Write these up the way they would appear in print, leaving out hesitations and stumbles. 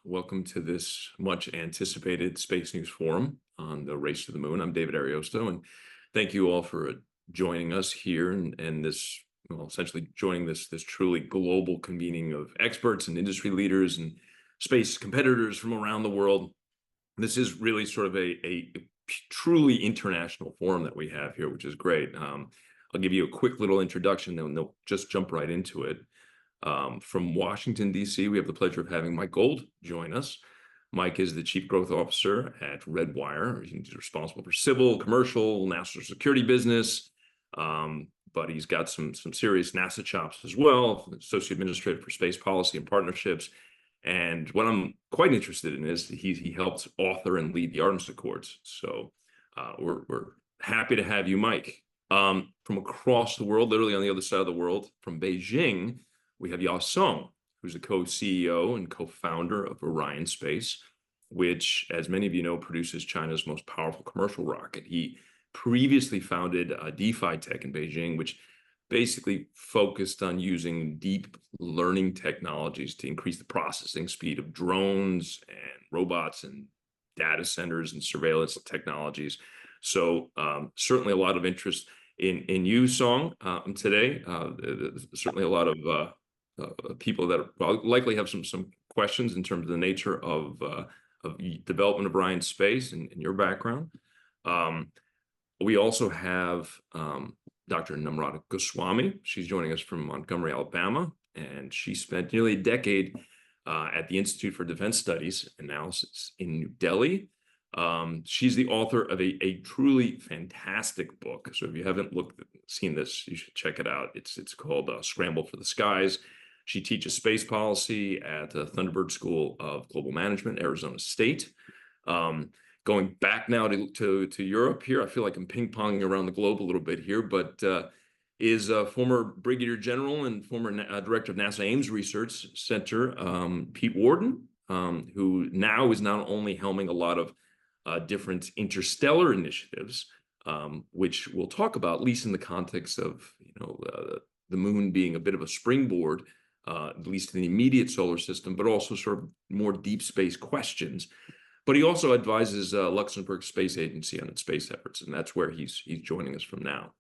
Welcome to this much anticipated Space News Forum on the race to the moon. I'm David Ariosto, and thank you all for joining us here and this, well, essentially joining this truly global convening of experts and industry leaders and space competitors from around the world. This is really sort of a truly international forum that we have here, which is great. I'll give you a quick little introduction, and they'll just jump right into it. From Washington, D.C., we have the pleasure of having Mike Gold join us. Mike is the Chief Growth Officer at Redwire. He's responsible for civil, commercial, national security business, but he's got some serious NASA chops as well, Associate Administrator for Space Policy and Partnerships. And what I'm quite interested in is he helped author and lead the Artemis Accords. So we're happy to have you, Mike. From across the world, literally on the other side of the world, from Beijing, we have Yao Song, who's the co-CEO and co-founder of Orion Space, which, as many of you know, produces China's most powerful commercial rocket. He previously founded DeFi Tech in Beijing, which basically focused on using deep learning technologies to increase the processing speed of drones and robots and data centers and surveillance technologies. So certainly a lot of interest in you, Song, today. Certainly a lot of people that likely have some questions in terms of the nature of development of Orion Space and your background. We also have Dr. Namrata Goswami. She's joining us from Montgomery, Alabama, and she spent nearly a decade at the Institute for Defense Studies Analysis in New Delhi. She's the author of a truly fantastic book. So if you haven't seen this, you should check it out. It's called Scramble for the Skies. She teaches space policy at the Thunderbird School of Global Management, Arizona State. Going back now to Europe here, I feel like I'm ping-ponging around the globe a little bit here, but is a former Brigadier General and former Director of NASA Ames Research Center, Pete Worden, who now is not only helming a lot of different interstellar initiatives, which we'll talk about, at least in the context of the moon being a bit of a springboard, at least in the immediate solar system, but also sort of more deep space questions. But he also advises Luxembourg Space Agency on its space efforts, and that's where he's joining us from now.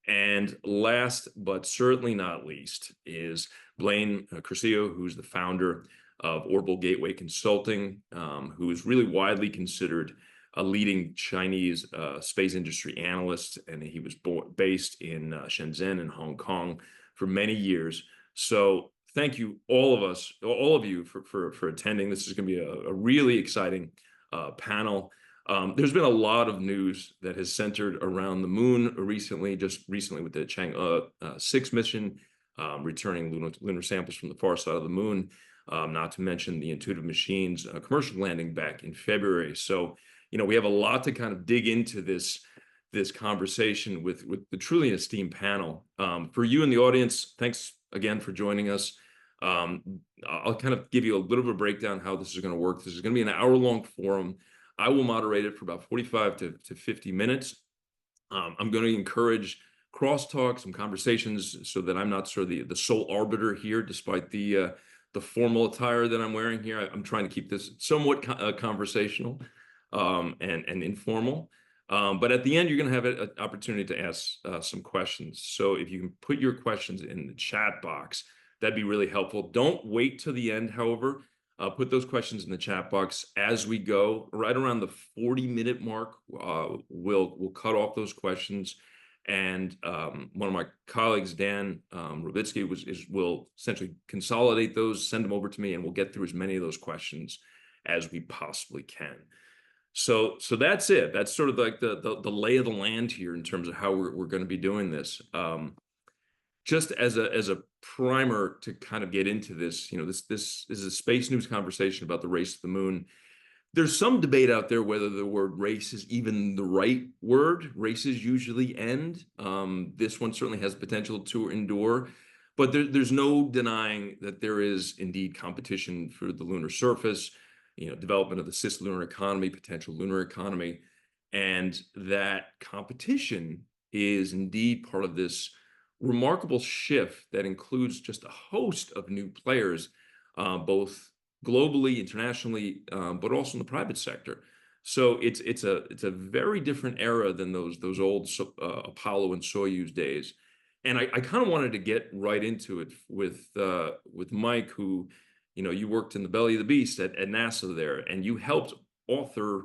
And last, but certainly not least, is Blaine Curcio, who's the founder of Orbital Gateway Consulting, who is really widely considered a leading Chinese space industry analyst, and he was based in Shenzhen and Hong Kong for many years. So thank you, all of you, for attending. This is going to be a really exciting panel. There's been a lot of news that has centered around the moon recently, just recently with the Chang'e 6 mission, returning lunar samples from the far side of the moon, not to mention the Intuitive Machines commercial landing back in February. So, we have a lot to kind of dig into this conversation with the truly esteemed panel. For you in the audience, thanks again for joining us. I'll kind of give you a little bit of a breakdown how this is going to work. This is going to be an hour-long forum. I will moderate it for about 45 to 50 minutes. I'm going to encourage crosstalk, some conversations, so that I'm not sort of the sole arbiter here, despite the formal attire that I'm wearing here. I'm trying to keep this somewhat conversational and informal. But at the end, you're going to have an opportunity to ask some questions. So if you can put your questions in the chat box, that'd be really helpful. Don't wait till the end, however. Put those questions in the chat box as we go. Right around the 40-minute mark, we'll cut off those questions. And one of my colleagues, Dan Rovitsky, will essentially consolidate those, send them over to me, and we'll get through as many of those questions as we possibly can. So that's it. That's sort of like the lay of the land here in terms of how we're going to be doing this. Just as a primer to kind of get into this, this is a space news conversation about the race to the moon. There's some debate out there whether the word race is even the right word. Races usually end. This one certainly has potential to endure, but there's no denying that there is indeed competition for the lunar surface, development of the cislunar economy, potential lunar economy, and that competition is indeed part of this remarkable shift that includes just a host of new players, both globally, internationally, but also in the private sector. So it's a very different era than those old Apollo and Soyuz days. And I kind of wanted to get right into it with Mike, who, you worked in the belly of the beast at NASA there, and you helped author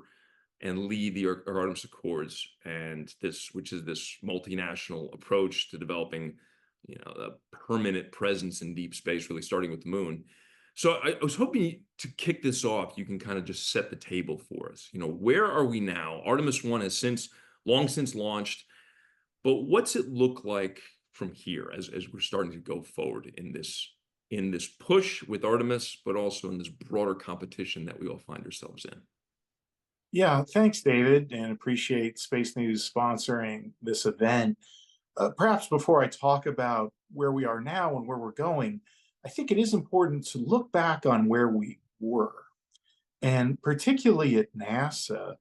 and lead the Artemis Accords, and which is this multinational approach to developing, a permanent presence in deep space, really starting with the moon. So I was hoping to kick this off. You can kind of just set the table for us. Where are we now? Artemis 1 has long since launched, but what's it look like from here as we're starting to go forward in this push with Artemis, but also in this broader competition that we all find ourselves in? Yeah, thanks, David, and appreciate Space News sponsoring this event. Perhaps before I talk about where we are now and where we're going, I think it is important to look back on where we were, and particularly at NASA,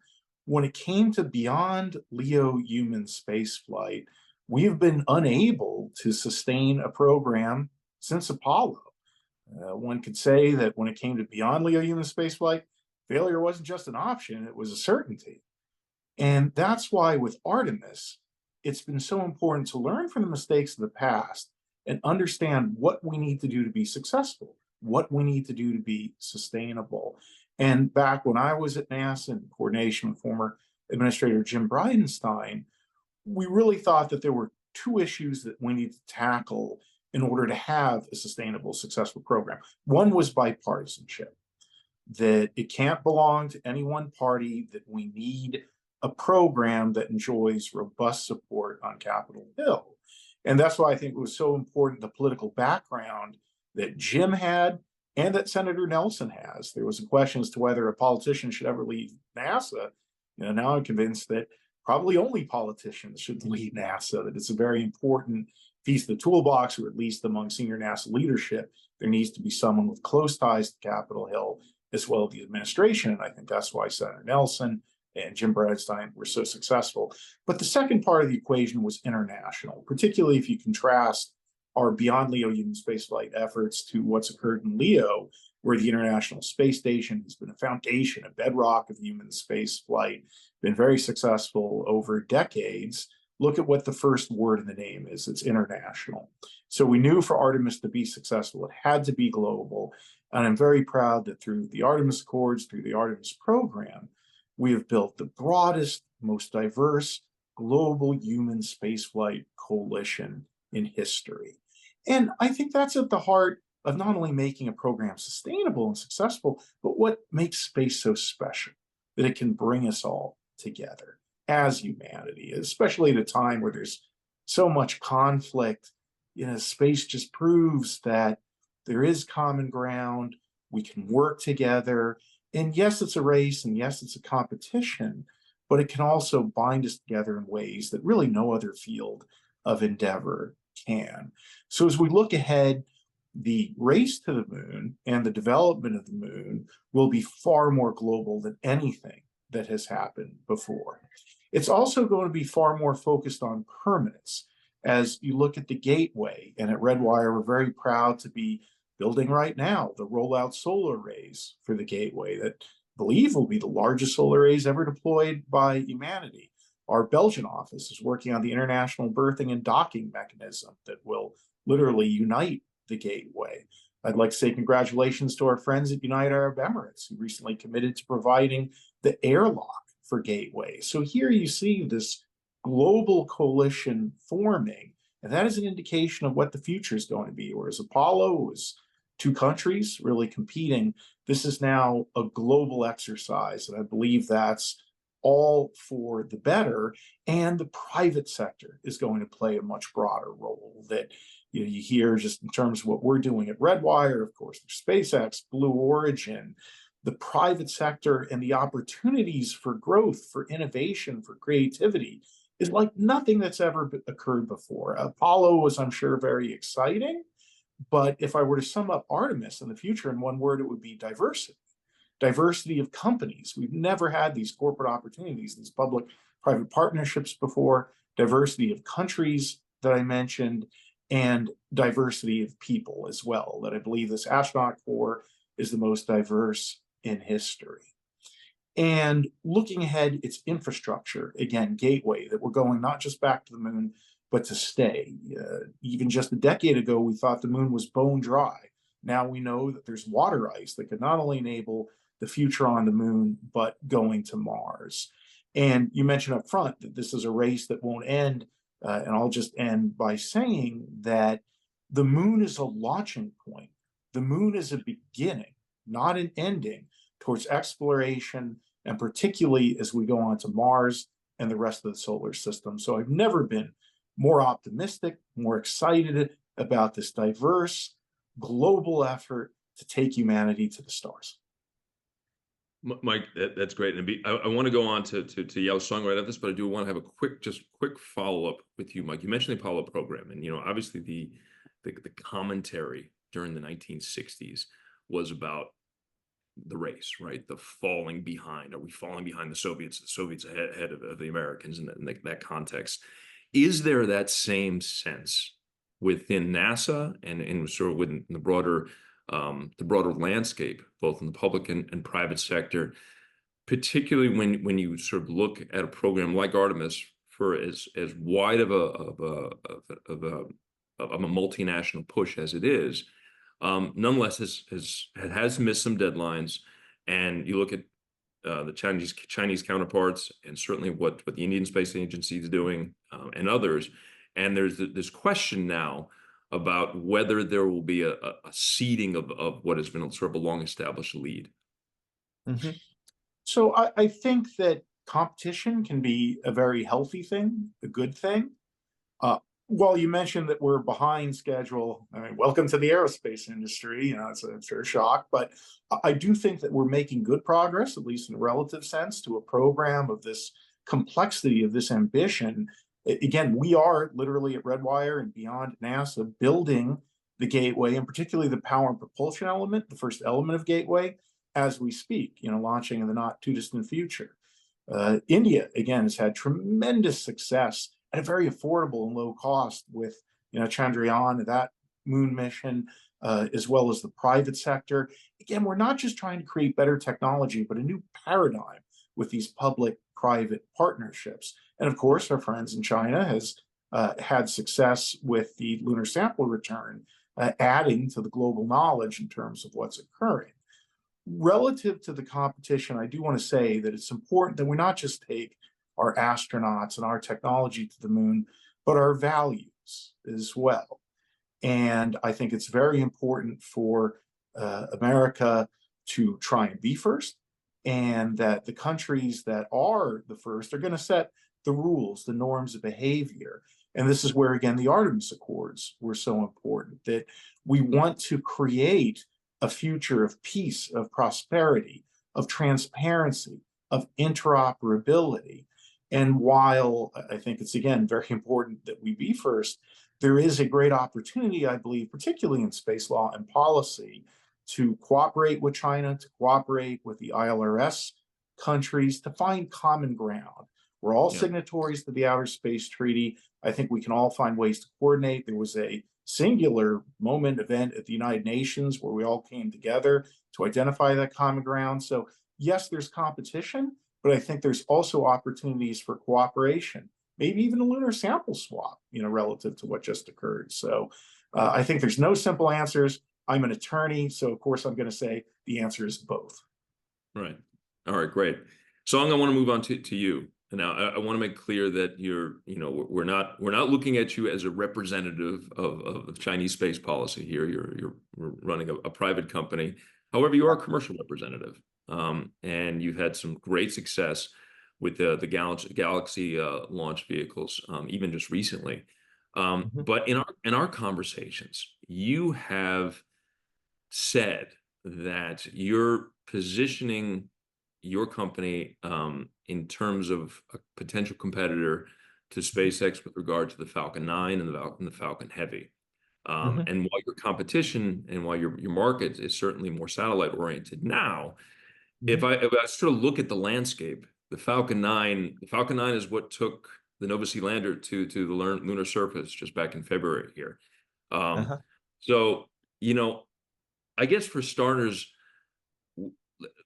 when it came to beyond LEO human spaceflight, we've been unable to sustain a program since Apollo. One could say that when it came to beyond LEO human spaceflight, failure wasn't just an option, it was a certainty. And that's why with Artemis, it's been so important to learn from the mistakes of the past and understand what we need to do to be successful, what we need to do to be sustainable. And back when I was at NASA in coordination with former Administrator Jim Bridenstine, we really thought that there were two issues that we need to tackle in order to have a sustainable, successful program. One was bipartisanship, that it can't belong to any one party, that we need a program that enjoys robust support on Capitol Hill. And that's why I think it was so important, the political background that Jim had and that Senator Nelson has. There was a question as to whether a politician should ever leave NASA. Now I'm convinced that probably only politicians should lead NASA, that it's a very important piece of the toolbox, or at least among senior NASA leadership, there needs to be someone with close ties to Capitol Hill as well as the administration. And I think that's why Senator Nelson and Jim Bridenstine were so successful. But the second part of the equation was international, particularly if you contrast our beyond LEO human spaceflight efforts to what's occurred in LEO, where the International Space Station has been a foundation, a bedrock of human spaceflight, been very successful over decades. Look at what the first word in the name is. It's international. So we knew for Artemis to be successful, it had to be global. And I'm very proud that through the Artemis Accords, through the Artemis program, we have built the broadest, most diverse global human spaceflight coalition in history. And I think that's at the heart of not only making a program sustainable and successful, but what makes space so special, that it can bring us all together as humanity, especially at a time where there's so much conflict. Space just proves that there is common ground, we can work together. And yes, it's a race, and yes, it's a competition, but it can also bind us together in ways that really no other field of endeavor can. So as we look ahead, the race to the moon and the development of the moon will be far more global than anything that has happened before. It's also going to be far more focused on permanence. As you look at the gateway, and at Redwire, we're very proud to be building right now the rollout solar arrays for the gateway that I believe will be the largest solar arrays ever deployed by humanity. Our Belgian office is working on the international berthing and docking mechanism that will literally unite the gateway. I'd like to say congratulations to our friends at United Arab Emirates, who recently committed to providing the airlock for Gateway. So here you see this global coalition forming, and that is an indication of what the future is going to be. Whereas Apollo was two countries really competing, this is now a global exercise, and I believe that's all for the better. And the private sector is going to play a much broader role. That you hear just in terms of what we're doing at Redwire, of course, there's SpaceX, Blue Origin, the private sector, and the opportunities for growth, for innovation, for creativity is like nothing that's ever occurred before. Apollo was, I'm sure, very exciting, but if I were to sum up Artemis in the future in one word, it would be diversity. Diversity of companies. We've never had these corporate opportunities, these public-private partnerships before, diversity of countries that I mentioned, and diversity of people as well, that I believe this astronaut corps is the most diverse in history. And looking ahead, it's infrastructure, again, gateway, that we're going not just back to the moon, but to stay. Even just a decade ago, we thought the moon was bone dry. Now we know that there's water ice that could not only enable the future on the moon, but going to Mars. And you mentioned up front that this is a race that won't end. And I'll just end by saying that the moon is a launching point. The moon is a beginning, not an ending, towards exploration, and particularly as we go on to Mars and the rest of the solar system. So I've never been more optimistic, more excited about this diverse global effort to take humanity to the stars. Mike, that's great. And I want to go on to Yao Song right after this, but I do want to have a quick follow-up with you, Mike. You mentioned the Apollo program, and obviously the commentary during the 1960s was about the race, right? The falling behind. Are we falling behind the Soviets? The Soviets ahead of the Americans in that context. Is there that same sense within NASA and sort of within the broader landscape, both in the public and private sector, particularly when you sort of look at a program like Artemis for as wide of a multinational push as it is, nonetheless has missed some deadlines, and you look at the Chinese counterparts, and certainly what the Indian Space Agency is doing, and others, and there's this question now about whether there will be a ceding of what has been sort of a long-established lead. Mm-hmm. So I think that competition can be a very healthy thing, a good thing. Well, you mentioned that we're behind schedule. I mean, welcome to the aerospace industry. It's a fair shock, but I do think that we're making good progress, at least in a relative sense, to a program of this complexity, of this ambition. Again, we are literally at Redwire and beyond NASA building the Gateway, and particularly the power and propulsion element, the first element of Gateway, as we speak, launching in the not too distant future. India, again, has had tremendous success at a very affordable and low cost with, Chandrayaan, that moon mission, as well as the private sector. Again, we're not just trying to create better technology, but a new paradigm with these public-private partnerships. And of course, our friends in China has had success with the lunar sample return, adding to the global knowledge in terms of what's occurring. Relative to the competition, I do want to say that it's important that we not just take our astronauts and our technology to the moon, but our values as well. And I think it's very important for America to try and be first, and that the countries that are the first are going to set the rules, the norms of behavior. And this is where, again, the Artemis Accords were so important, that we want to create a future of peace, of prosperity, of transparency, of interoperability. And while I think it's, again, very important that we be first, there is a great opportunity, I believe, particularly in space law and policy, to cooperate with China, to cooperate with the ILRS countries, to find common ground. We're all signatories to the Outer Space Treaty. I think we can all find ways to coordinate. There was a singular event at the United Nations where we all came together to identify that common ground. So yes, there's competition, but I think there's also opportunities for cooperation, maybe even a lunar sample swap, relative to what just occurred. So I think there's no simple answers. I'm an attorney, so of course I'm going to say the answer is both. Right. All right, great. Song, I want to move on to you. Now, I want to make clear that we're not looking at you as a representative of Chinese space policy here. You're running a private company. However, you are a commercial representative, and you've had some great success with the Galaxy launch vehicles, even just recently. But in our conversations, you have said that you're positioning your company in terms of a potential competitor to SpaceX with regard to the Falcon 9 and the Falcon Heavy. And while your competition and while your market is certainly more satellite oriented now, if I sort of look at the landscape, the Falcon 9 is what took the Nova Sea lander to the lunar surface just back in February here. So, I guess for starters,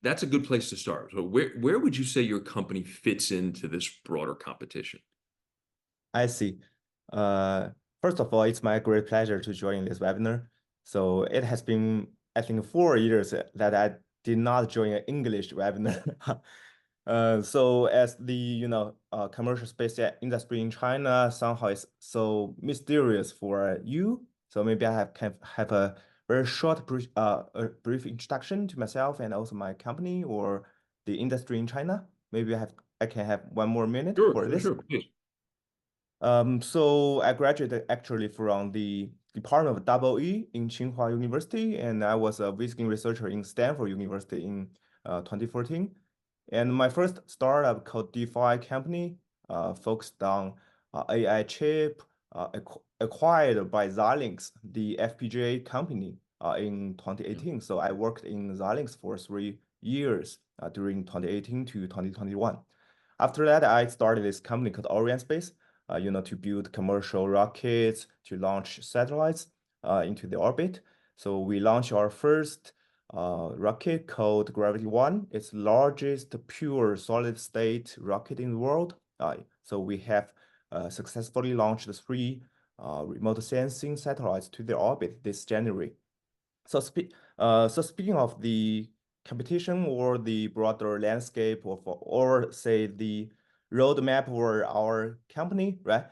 that's a good place to start. So where would you say your company fits into this broader competition? I see. Uh, First of all, it's my great pleasure to join this webinar. So it has been, I think, 4 years that I did not join an English webinar. So as the commercial space industry in China somehow is so mysterious for you. So maybe can have a very short a brief introduction to myself and also my company or the industry in China. Maybe I can have 1 more minute for this. Sure, please. So I graduated actually from the Department of Double E in Tsinghua University, and I was a visiting researcher in Stanford University in 2014. And my first startup called DeFi company focused on AI chip acquired by Xilinx, the FPGA company, in 2018. So I worked in Xilinx for 3 years during 2018 to 2021. After that, I started this company called Orient Space, to build commercial rockets, to launch satellites into the orbit. So we launched our first rocket called Gravity 1. It's the largest pure solid state rocket in the world. So we have successfully launched 3 remote sensing satellites to the orbit this January. So speaking of the competition or the broader landscape or say the roadmap for our company, right?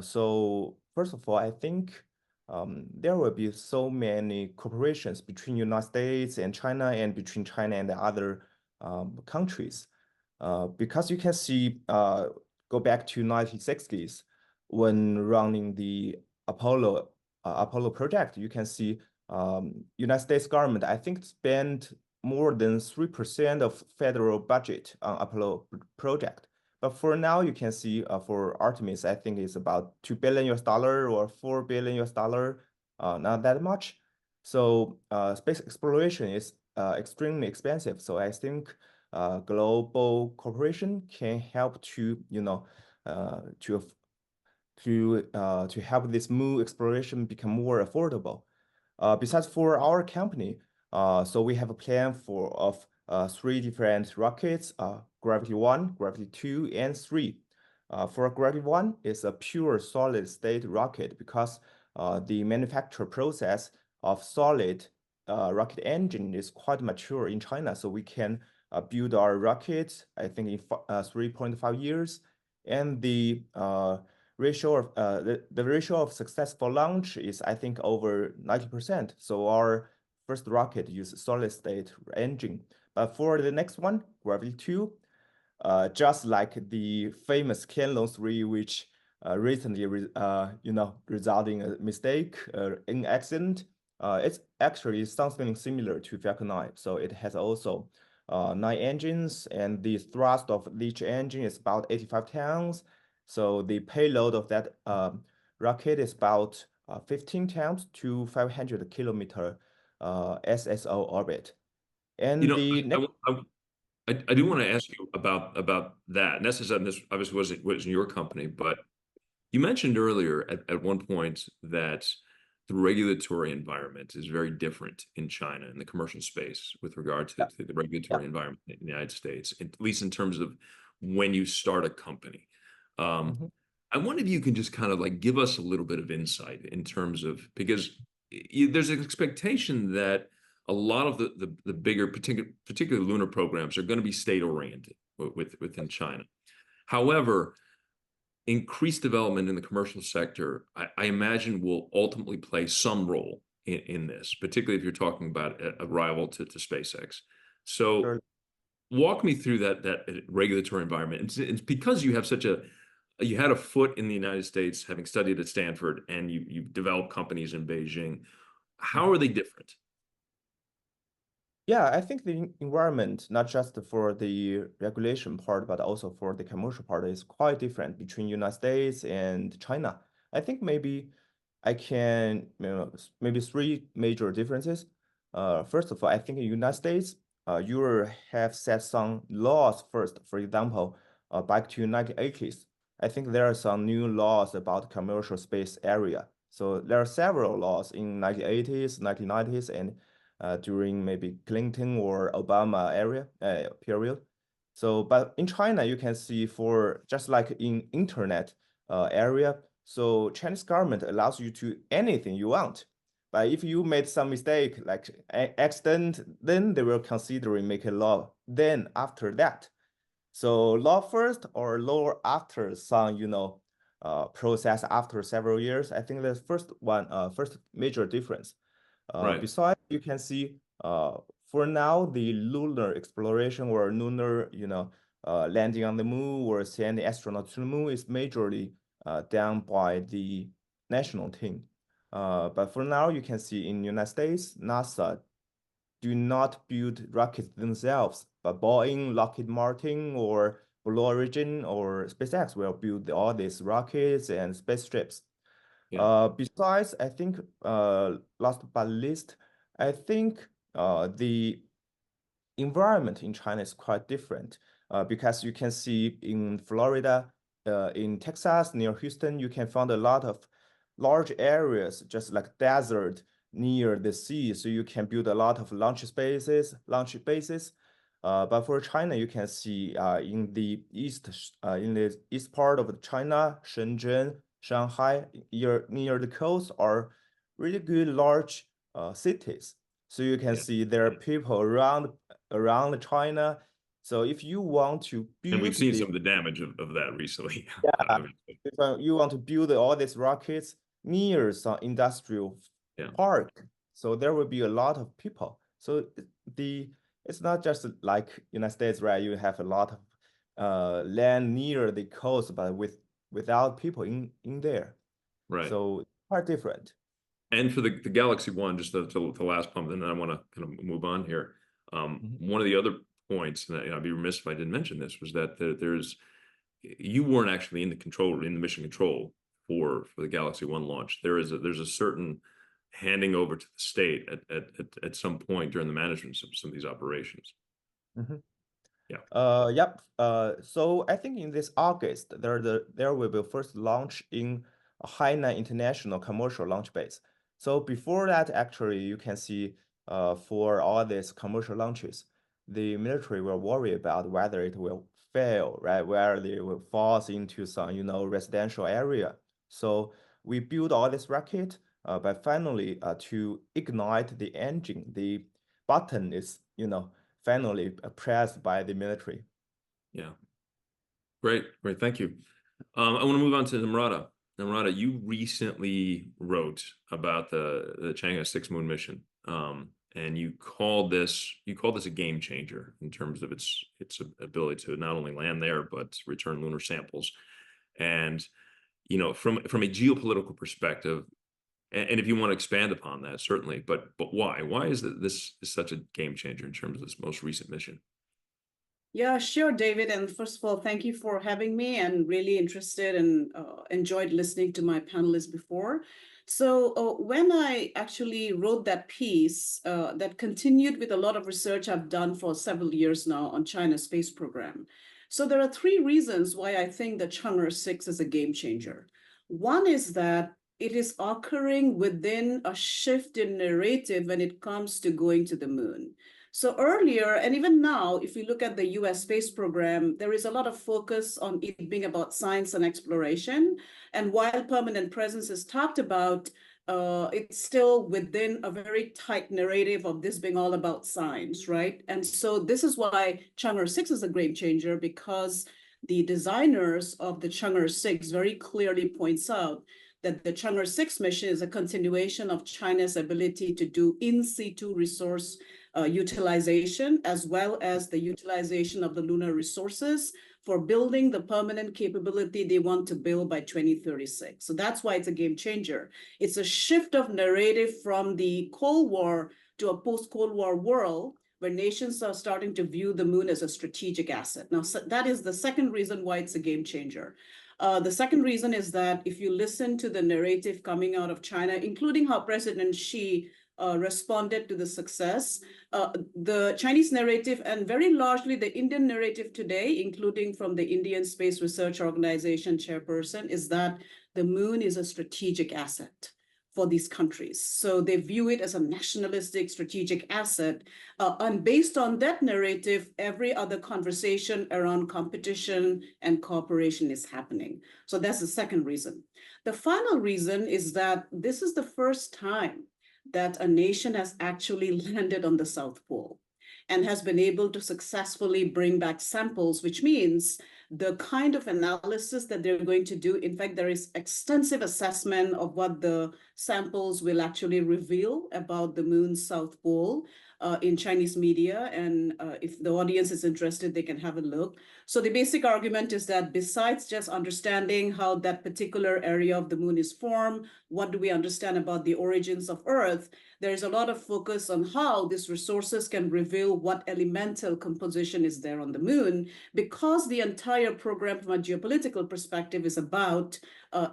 So first of all, I think there will be so many cooperations between United States and China and between China and the other countries. Because you can see, go back to 1960s when running the Apollo project, you can see United States government, I think, spent more than 3% of federal budget on Apollo project. But for now, you can see for Artemis, I think it's about $2 billion or $4 billion, not that much. So space exploration is extremely expensive. So I think global cooperation can help to to help this moon exploration become more affordable. Besides for our company, so we have a plan of 3 different rockets, Gravity 1, Gravity 2, and 3. For Gravity 1, it's a pure solid state rocket because the manufacture process of solid rocket engine is quite mature in China. So we can build our rockets, I think, in 3.5 years. And the ratio of the ratio of successful launch is, I think, over 90%. So our first rocket uses solid state engine. But for the next one, Gravity 2, just like the famous Tianlong 3, which recently resulted in a mistake in accident, it's actually something similar to Falcon 9. So it has also 9 engines, and the thrust of each engine is about 85 tons. So the payload of that rocket is about 15 tons to 500 kilometer SSO orbit. And I do want to ask you about that. And this obviously was in your company, but you mentioned earlier at one point that the regulatory environment is very different in China in the commercial space with regard to the regulatory environment in the United States, at least in terms of when you start a company. I wonder if you can just kind of like give us a little bit of insight in terms of, because there's an expectation that a lot of the bigger, particularly lunar programs are going to be state-oriented within China. However, increased development in the commercial sector, I imagine, will ultimately play some role in this, particularly if you're talking about a rival to SpaceX. So Sure. Walk me through that regulatory environment. It's because you have you had a foot in the United States, having studied at Stanford, and you've developed companies in Beijing. How are they different? Yeah, I think the environment, not just for the regulation part, but also for the commercial part, is quite different between United States and China. I think maybe I can, maybe 3 major differences. First of all, I think in the United States, you have set some laws first. For example, back to 1980s, I think there are some new laws about commercial space area. So there are several laws in 1980s, 1990s, and during maybe Clinton or Obama period. So, but in China, you can see for just like in internet area, so Chinese government allows you to anything you want. But if you made some mistake, like accident, then they will consider and make a law. Then after that, so law first or law after some, process after several years. I think the first major difference. Right. Besides, you can see for now the lunar exploration or lunar, landing on the moon or sending astronauts to the moon is majorly done by the national team. But for now, you can see in the United States, NASA do not build rockets themselves, but Boeing, Lockheed Martin, or Blue Origin or SpaceX will build all these rockets and spaceships. Yeah. Besides, I think last but least, I think the environment in China is quite different because you can see in Florida, in Texas, near Houston, you can find a lot of large areas, just like desert near the sea. So you can build a lot of launch bases. But for China, you can see in the east part of China, Shenzhen, Shanghai, near the coast are really good large cities. So you can see there are people around China. So if you want to build, and we've seen some of the damage of that recently. Yeah, if you want to build all these rockets near some industrial park, so there will be a lot of people. So it's not just like United States, right? You have a lot of land near the coast, but without people in there. Right. So quite different. And for the Galaxy One, just the last pump, and then I want to kind of move on here. One of the other points, and I'd be remiss if I didn't mention this, was that you weren't actually in the mission control for the Galaxy One launch. There's a certain handing over to the state at some point during the management of some of these operations. Yeah. Yep. So I think in this August there will be first launch in Hainan International Commercial Launch Base. So before that, actually, you can see for all these commercial launches, the military will worry about whether it will fail, right? Where they will fall into some, residential area. So we build all this rocket, but finally to ignite the engine, the button is, finally pressed by the military. Yeah. Great. Thank you. I want to move on to Namrata. Namrata, you recently wrote about the Chang'e 6 moon mission, and you called this a game changer in terms of its ability to not only land there but return lunar samples. And from a geopolitical perspective, and if you want to expand upon that, certainly, but why? Why is this such a game changer in terms of this most recent mission? Yeah, sure, David. And first of all, thank you for having me, and really interested and enjoyed listening to my panelists before. So when I actually wrote that piece, that continued with a lot of research I've done for several years now on China's space program. So there are three reasons why I think the Chang'e 6 is a game changer. One is that it is occurring within a shift in narrative when it comes to going to the moon. So earlier, and even now, if you look at the US space program, there is a lot of focus on it being about science and exploration. And while permanent presence is talked about, it's still within a very tight narrative of this being all about science, right? And so this is why Chang'e 6 is a game changer, because the designers of the Chang'e 6 very clearly points out that the Chang'e 6 mission is a continuation of China's ability to do in situ resource utilization, as well as the utilization of the lunar resources for building the permanent capability they want to build by 2036. So that's why it's a game changer. It's a shift of narrative from the Cold War to a post-Cold War world where nations are starting to view the moon as a strategic asset. Now, so that is the second reason why it's a game changer. The second reason is that if you listen to the narrative coming out of China, including how President Xi responded to the success, the Chinese narrative and very largely the Indian narrative today, including from the Indian Space Research Organization chairperson, is that the moon is a strategic asset. for these countries. So they view it as a nationalistic strategic asset. And based on that narrative, every other conversation around competition and cooperation is happening. So that's the second reason. The final reason is that this is the first time that a nation has actually landed on the South Pole and has been able to successfully bring back samples, which means the kind of analysis that they're going to do, in fact, there is extensive assessment of what the samples will actually reveal about the moon's South Pole in Chinese media. And if the audience is interested, they can have a look. So the basic argument is that besides just understanding how that particular area of the moon is formed, what do we understand about the origins of Earth, there's a lot of focus on how these resources can reveal what elemental composition is there on the moon, because the entire program from a geopolitical perspective is about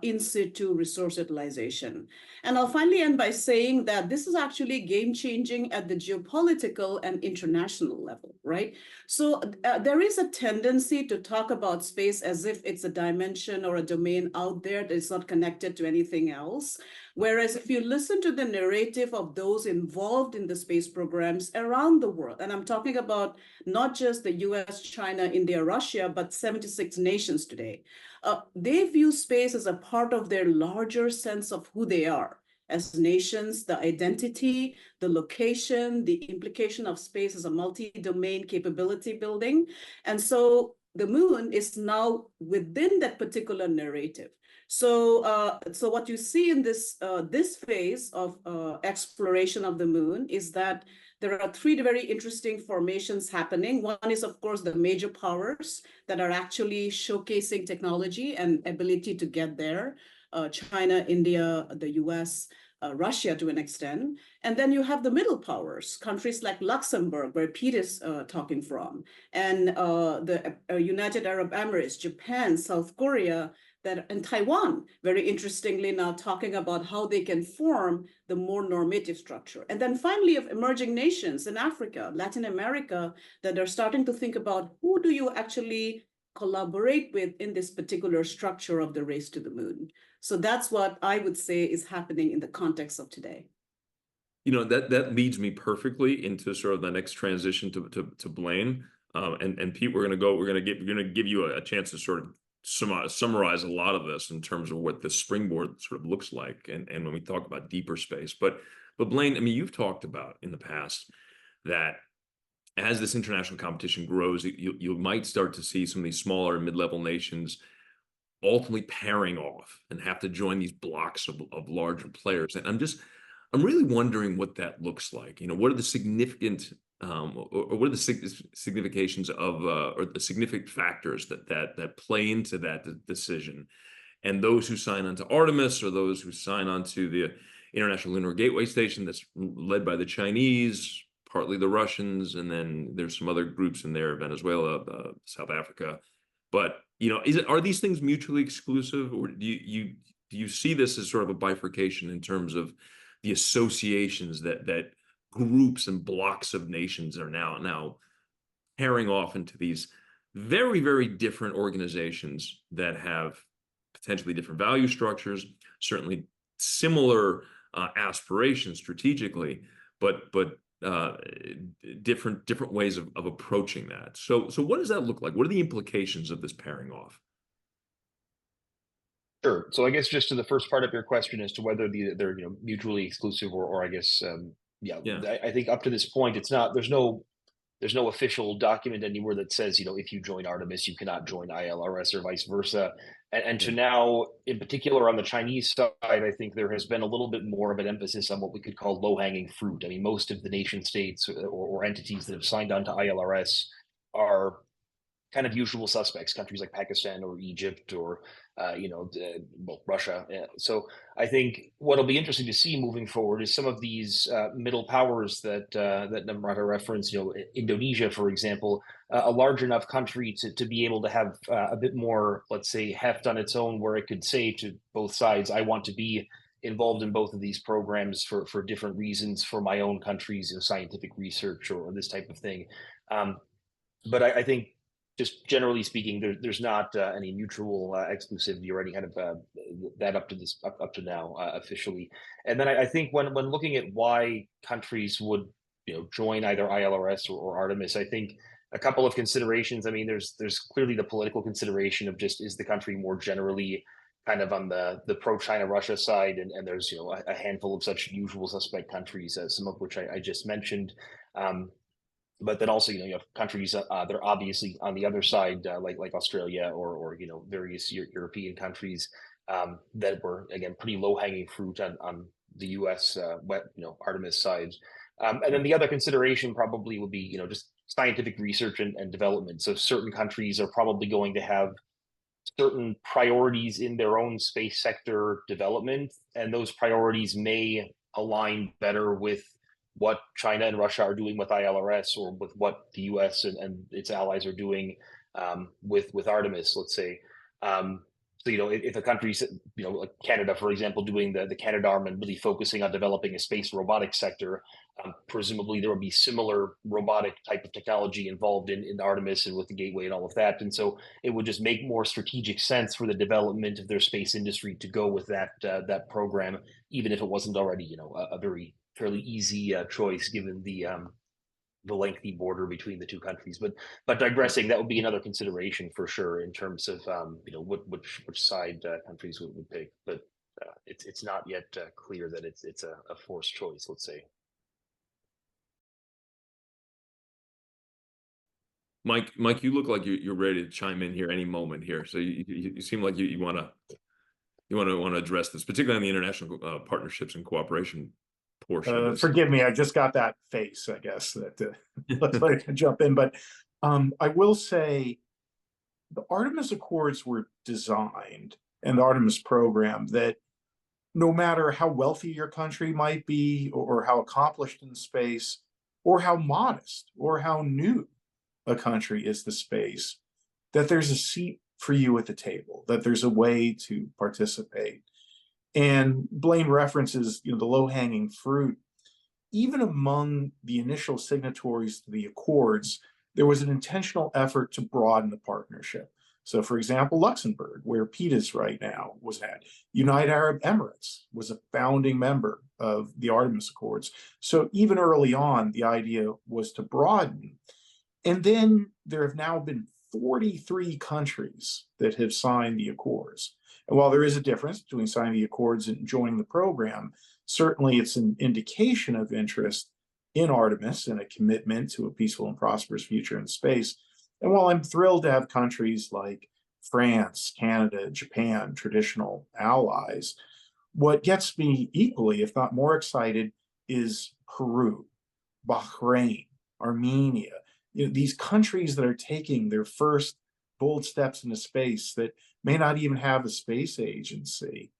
in situ resource utilization. And I'll finally end by saying that this is actually game-changing at the geopolitical and international level, right? So there is a tendency to talk about space as if it's a dimension or a domain out there that is not connected to anything else. Whereas if you listen to the narrative of those involved in the space programs around the world, and I'm talking about not just the US, China, India, Russia, but 76 nations today, they view space as a part of their larger sense of who they are as nations, the identity, the location, the implication of space as a multi-domain capability building. And so the moon is now within that particular narrative. So, so what you see in this phase of exploration of the moon is that there are three very interesting formations happening. One is, of course, the major powers that are actually showcasing technology and ability to get there. China, India, the US, Russia to an extent. And then you have the middle powers, countries like Luxembourg, where Pete is talking from, and the United Arab Emirates, Japan, South Korea, and Taiwan, very interestingly now talking about how they can form the more normative structure. And then finally, of emerging nations in Africa, Latin America, that are starting to think about who do you actually collaborate with in this particular structure of the race to the moon. So that's what I would say is happening in the context of today. You know, that leads me perfectly into sort of the next transition to Blaine. And Pete, we're gonna give you a chance to sort of summarize a lot of this in terms of what the springboard sort of looks like, and when we talk about deeper space. But Blaine, I mean, you've talked about in the past that as this international competition grows, you might start to see some of these smaller and mid-level nations ultimately pairing off and have to join these blocks of larger players. And I'm really wondering what that looks like. You know, what are the significant or what are the significations of or the significant factors that play into that decision? And those who sign on to Artemis, or those who sign on to the International Lunar Gateway Station that's led by the Chinese, partly the Russians, and then there's some other groups in there, Venezuela, South Africa. But you know, are these things mutually exclusive, or do you see this as sort of a bifurcation in terms of the associations that groups and blocks of nations are now pairing off into these very, very different organizations that have potentially different value structures, certainly similar aspirations strategically, but different ways of approaching that. So what does that look like? What are the implications of this pairing off? Sure. So I guess just to the first part of your question as to whether they're mutually exclusive, or I guess yeah. I think up to this point there's no official document anywhere that says if you join Artemis you cannot join ILRS or vice versa. And to now, in particular on the Chinese side, I think there has been a little bit more of an emphasis on what we could call low-hanging fruit. I mean, most of the nation states or entities that have signed on to ILRS are kind of usual suspects, countries like Pakistan or Egypt or Russia. So I think what'll be interesting to see moving forward is some of these middle powers that Namrata referenced. Indonesia, for example, a large enough country to be able to have a bit more, let's say, heft on its own, where it could say to both sides, I want to be involved in both of these programs for different reasons for my own country's scientific research or this type of thing. But I think just generally speaking, there's not any mutual exclusivity or any kind of that up to now officially. And then I think when looking at why countries would join either ILRS or Artemis, I think a couple of considerations. I mean, there's clearly the political consideration of just, is the country more generally kind of on the pro-China Russia side, and there's a handful of such usual suspect countries, some of which I just mentioned. But then also, you have countries that are obviously on the other side, like Australia or various European countries that were, again, pretty low hanging fruit on the U.S. Artemis side. And then the other consideration probably would be just scientific research and development. So certain countries are probably going to have certain priorities in their own space sector development, and those priorities may align better with what China and Russia are doing with ILRS, or with what the US and its allies are doing with Artemis, let's say. So, if a country's, like Canada, for example, doing the Canadarm and really focusing on developing a space robotics sector, presumably there would be similar robotic type of technology involved in Artemis and with the gateway and all of that. And so it would just make more strategic sense for the development of their space industry to go with that program, even if it wasn't already, a very fairly easy choice given the lengthy border between the two countries. But digressing, that would be another consideration for sure in terms of which side countries would pick. But it's not yet clear that it's a forced choice, let's say. Mike, you look like you're ready to chime in here any moment here. So you seem like you want to address this, particularly on the international partnerships and cooperation portion. Forgive me, I just got that face, I guess, that looks like I can jump in. But I will say the Artemis Accords were designed, and the Artemis program, that no matter how wealthy your country might be, or how accomplished in space, or how modest or how new a country is to space, that there's a seat for you at the table, that there's a way to participate. And Blaine references, the low-hanging fruit. Even among the initial signatories to the Accords, there was an intentional effort to broaden the partnership. So, for example, Luxembourg, where Pete is right now, was at. United Arab Emirates was a founding member of the Artemis Accords. So even early on, the idea was to broaden. And then there have now been 43 countries that have signed the Accords. And while there is a difference between signing the Accords and joining the program, certainly it's an indication of interest in Artemis and a commitment to a peaceful and prosperous future in space. And while I'm thrilled to have countries like France, Canada, Japan, traditional allies, what gets me equally, if not more excited, is Peru, Bahrain, Armenia, these countries that are taking their first bold steps into space that may not even have a space agency,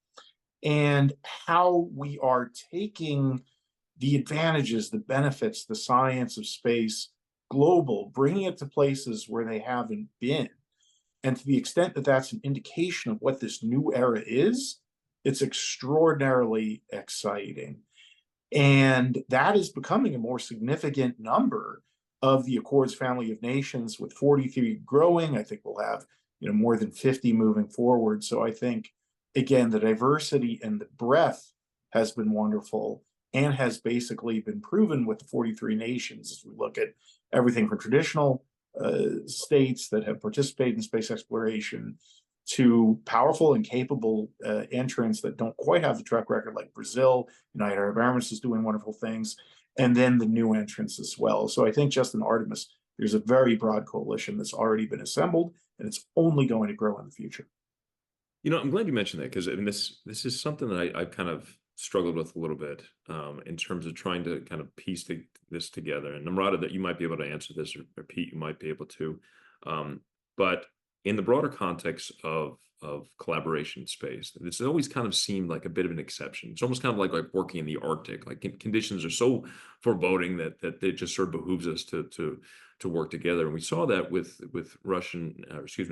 and how we are taking the advantages, the benefits, the science of space global, bringing it to places where they haven't been. And to the extent that that's an indication of what this new era is, it's extraordinarily exciting. And that is becoming a more significant number of the Accords family of nations, with 43 growing. I think we'll have more than 50 moving forward. So I think, again, the diversity and the breadth has been wonderful, and has basically been proven with the 43 nations as we look at everything from traditional states that have participated in space exploration to powerful and capable entrants that don't quite have the track record, like Brazil. United Arab Emirates is doing wonderful things, and then the new entrants as well. So I think just in Artemis, there's a very broad coalition that's already been assembled, and it's only going to grow in the future. I'm glad you mentioned that, because this is something that I've kind of struggled with a little bit in terms of trying to kind of piece this together. And Namrata, that you might be able to answer this, or Pete, you might be able to. But in the broader context of collaboration space, this has always kind of seemed like a bit of an exception. It's almost kind of like working in the Arctic. Like, conditions are so foreboding that it just sort of behooves us to work together. And we saw that with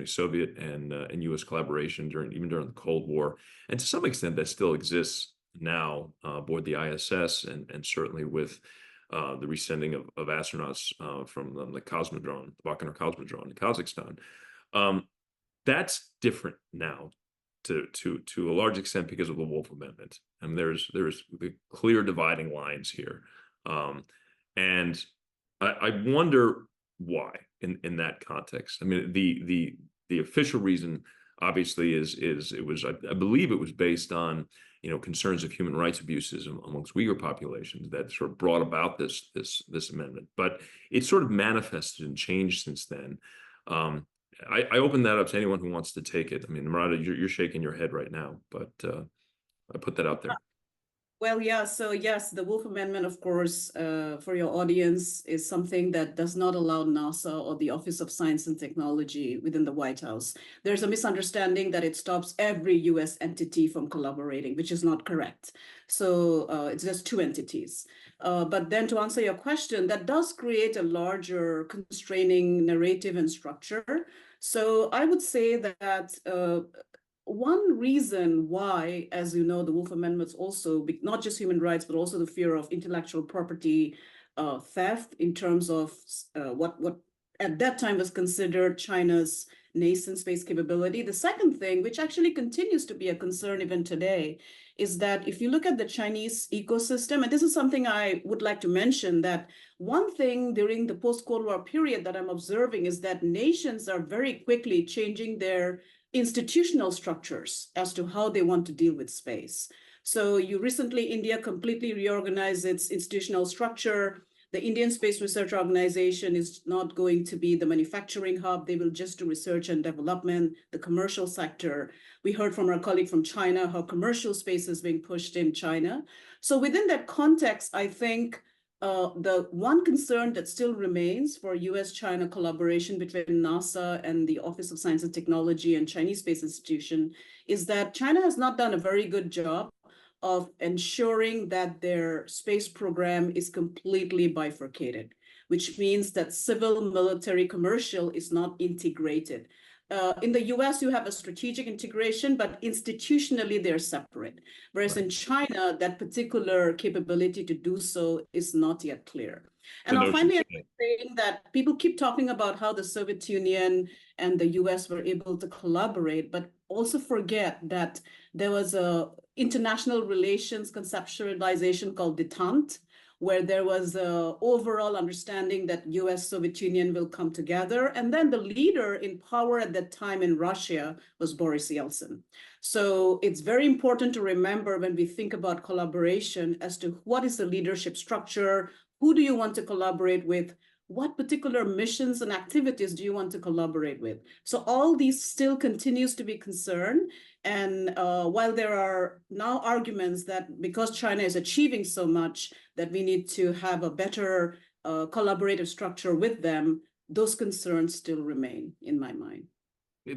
Soviet and U.S. collaboration during the Cold War, and to some extent that still exists now aboard the ISS, and certainly with the resending of astronauts from the Cosmodrome, the Baikonur Cosmodrome in Kazakhstan. That's different now to a large extent because of the Wolf Amendment. I mean, there's the clear dividing lines here. And I wonder why in that context. I mean, the official reason obviously is it was, I believe it was based on, you know, concerns of human rights abuses amongst Uyghur populations that sort of brought about this amendment. But it's sort of manifested and changed since then. I open that up to anyone who wants to take it. I mean, Namrata, you're shaking your head right now, but I put that out there. Well, yeah, so yes, the Wolf Amendment, of course, for your audience, is something that does not allow NASA or the Office of Science and Technology within the White House. There's a misunderstanding that it stops every US entity from collaborating, which is not correct. So it's just two entities. But then to answer your question, that does create a larger constraining narrative and structure. So I would say that one reason why, as you know, the Wolf Amendments also, not just human rights, but also the fear of intellectual property theft in terms of what at that time was considered China's nascent space capability. The second thing, which actually continues to be a concern even today, is that if you look at the Chinese ecosystem, and this is something I would like to mention, that one thing during the post-Cold War period that I'm observing is that nations are very quickly changing their institutional structures as to how they want to deal with space. So India completely reorganized its institutional structure. The Indian Space Research Organization is not going to be the manufacturing hub. They will just do research and development, the commercial sector. We heard from our colleague from China how commercial space is being pushed in China. So within that context, I think the one concern that still remains for US-China collaboration between NASA and the Office of Science and Technology and Chinese Space Institution is that China has not done a very good job of ensuring that their space program is completely bifurcated, which means that civil, military, commercial is not integrated. In the US, you have a strategic integration, but institutionally they're separate. Whereas in China, that particular capability to do so is not yet clear. And I'll finally saying that people keep talking about how the Soviet Union and the US were able to collaborate, but also forget that there was a international relations conceptualization called detente, where there was an overall understanding that US-Soviet Union will come together. And then the leader in power at that time in Russia was Boris Yeltsin. So it's very important to remember when we think about collaboration as to what is the leadership structure, who do you want to collaborate with, what particular missions and activities do you want to collaborate with? So all these still continues to be concerned. And while there are now arguments that because China is achieving so much, that we need to have a better collaborative structure with them, those concerns still remain in my mind.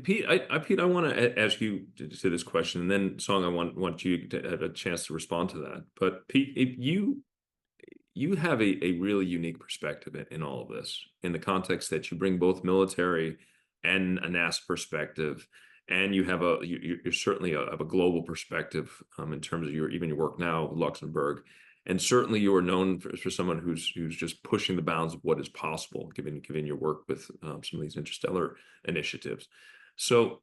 Pete, I want to ask you to this question, and then Song, I want you to have a chance to respond to that. But Pete, if you have a really unique perspective in all of this, in the context that you bring both military and a NASA perspective, and you have you're certainly of a global perspective in terms of your work now, Luxembourg, and certainly you are known for someone who's just pushing the bounds of what is possible, given your work with some of these interstellar initiatives. So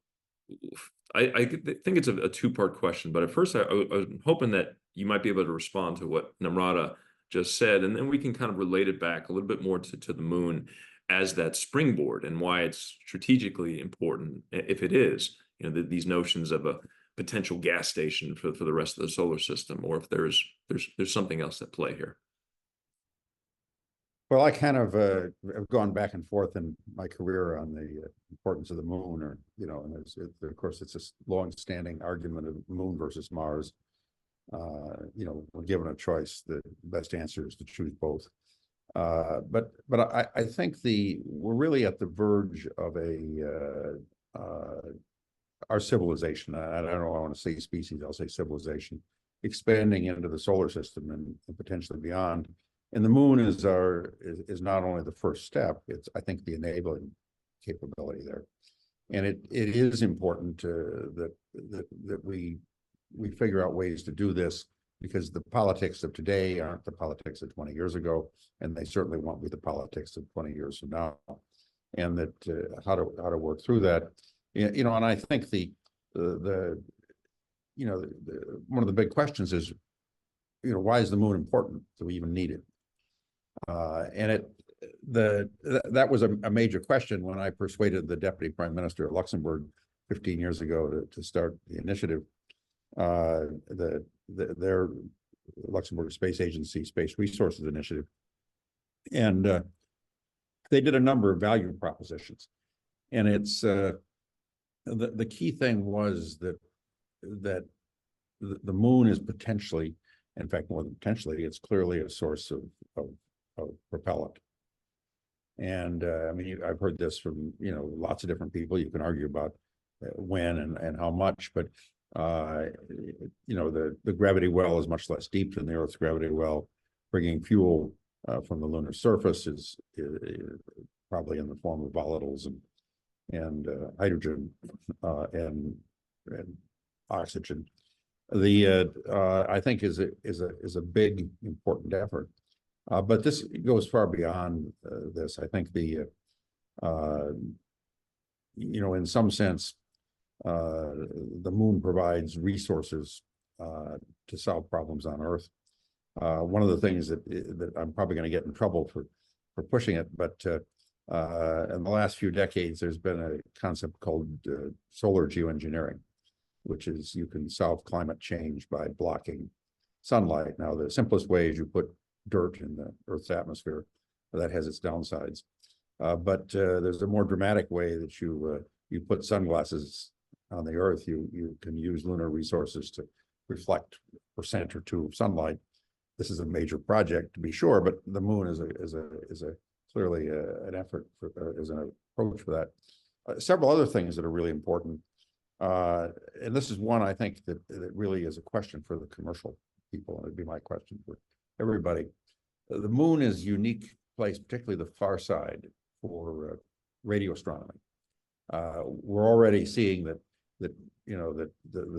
I think it's a two-part question, but at first I was hoping that you might be able to respond to what Namrata just said, and then we can kind of relate it back a little bit more to the moon as that springboard and why it's strategically important, if it is, you know, these notions of a potential gas station for the rest of the solar system, or if there's something else at play here. Well, I kind of have gone back and forth in my career on the importance of the moon, or, you know, and of course it's a long-standing argument of moon versus Mars. You know, when given a choice, the best answer is to choose both. But I think we're really at the verge of our civilization. I don't know, I want to say species, I'll say civilization, expanding into the solar system and potentially beyond. And the moon is not only the first step, it's, I think, the enabling capability there. And it is important that we figure out ways to do this because the politics of today aren't the politics of 20 years ago, and they certainly won't be the politics of 20 years from now. And that how to work through that, and I think one of the big questions is, why is the moon important? Do we even need it? And that was a major question when I persuaded the deputy prime minister of Luxembourg 15 years ago to start the initiative. Their Luxembourg Space Agency Space Resources Initiative, and they did a number of value propositions, and it's the key thing was that the moon is potentially, in fact, more than potentially, it's clearly a source of propellant. And I mean, I've heard this from lots of different people. You can argue about when and how much, but the gravity well is much less deep than the Earth's gravity well. Bringing fuel from the lunar surface is probably in the form of volatiles and hydrogen and oxygen. I think is a big important effort, but this goes far beyond this. I think in some sense, the moon provides resources to solve problems on Earth. One of the things that I'm probably going to get in trouble for pushing it, but in the last few decades, there's been a concept called solar geoengineering, which is you can solve climate change by blocking sunlight. Now, the simplest way is you put dirt in the Earth's atmosphere. That has its downsides. But there's a more dramatic way that you put sunglasses on the Earth. You can use lunar resources to reflect 1% or 2% of sunlight. This is a major project, to be sure, but the moon is clearly an effort as an approach for that. Several other things that are really important, and this is one I think that really is a question for the commercial people, and it'd be my question for everybody. The moon is a unique place, particularly the far side, for radio astronomy. We're already seeing that the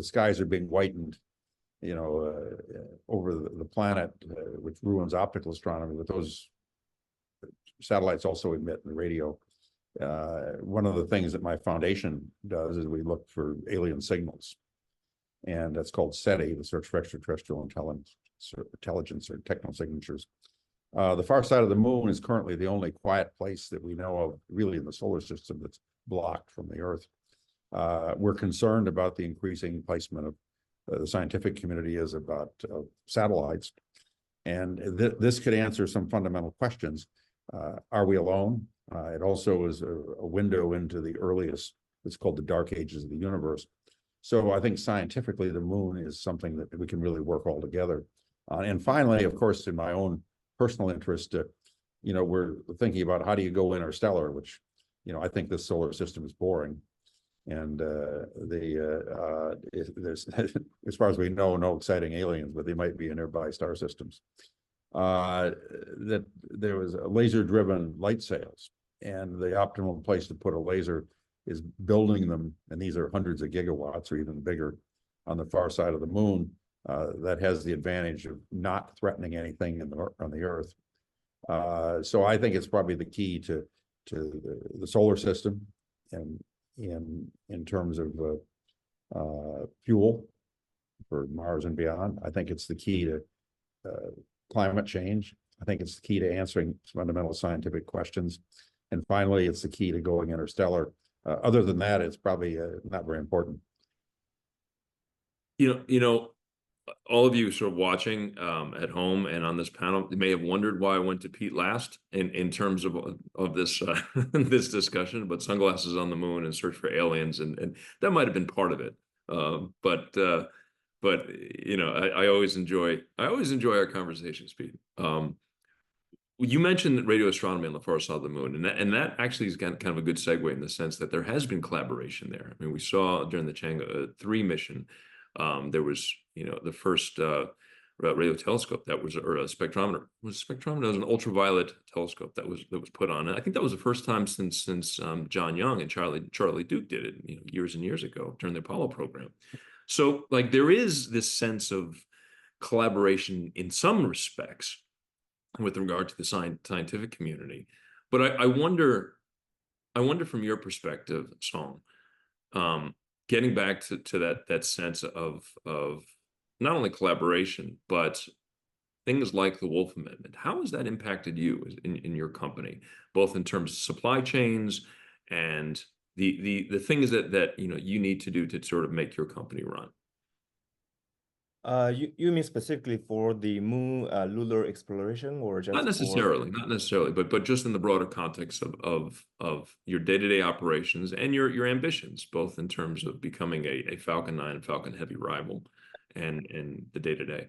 skies are being whitened, over the planet, which ruins optical astronomy. But those satellites also emit in the radio. One of the things that my foundation does is we look for alien signals, and that's called SETI, the Search for Extraterrestrial Intelligence or Techno Signatures. The far side of the moon is currently the only quiet place that we know of, really, in the solar system that's blocked from the Earth. We're concerned about the increasing placement of the scientific community is about satellites, and this could answer some fundamental questions. Are we alone? It also is a window into the earliest, it's called the dark ages of the universe. So I think scientifically the moon is something that we can really work all together. And finally, of course, in my own personal interest, we're thinking about how do you go interstellar, which, I think this solar system is boring. And there's, as far as we know, no exciting aliens, but they might be in nearby star systems. That there was a laser-driven light sails, and the optimal place to put a laser is building them, and these are hundreds of gigawatts or even bigger, on the far side of the moon. That has the advantage of not threatening anything on the Earth. So I think it's probably the key to the solar system, and in terms of fuel for Mars and beyond. I think it's the key to climate change. I think it's the key to answering fundamental scientific questions. And finally, it's the key to going interstellar. Other than that, it's probably not very important. All of you sort of watching at home and on this panel, you may have wondered why I went to Pete last in terms of this this discussion about sunglasses on the moon and search for aliens, and that might have been part of it. But I always enjoy our conversations, Pete. You mentioned radio astronomy on the far side of the moon, and that actually is kind of a good segue in the sense that there has been collaboration there. I mean, we saw during the Chang'e 3 mission. There was, the first radio telescope that was, or a spectrometer. It was an ultraviolet telescope that was put on. And I think that was the first time since John Young and Charlie Duke did it, years and years ago during the Apollo program. So, like, there is this sense of collaboration in some respects with regard to the scientific community. But I wonder from your perspective, Song, getting back to that sense of not only collaboration, but things like the Wolf Amendment. How has that impacted you in your company, both in terms of supply chains and the things that you need to do to sort of make your company run? You mean specifically for the moon lunar exploration, or just Not necessarily, but just in the broader context of your day-to-day operations and your ambitions, both in terms of becoming a Falcon 9 and Falcon Heavy rival and the day-to-day.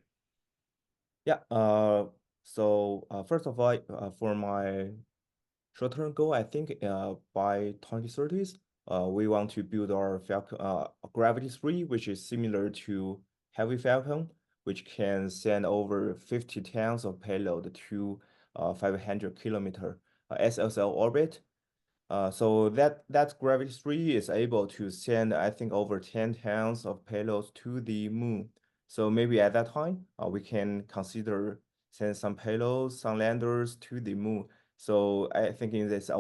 Yeah. So first of all, for my short-term goal, I think by 2030s, we want to build our Falcon Gravity 3, which is similar to Heavy Falcon, which can send over 50 tons of payload to 500-kilometer SSL orbit. So that Gravity 3 is able to send, I think, over 10 tons of payloads to the moon. So maybe at that time, we can consider send some payloads, some landers to the moon. So I think in this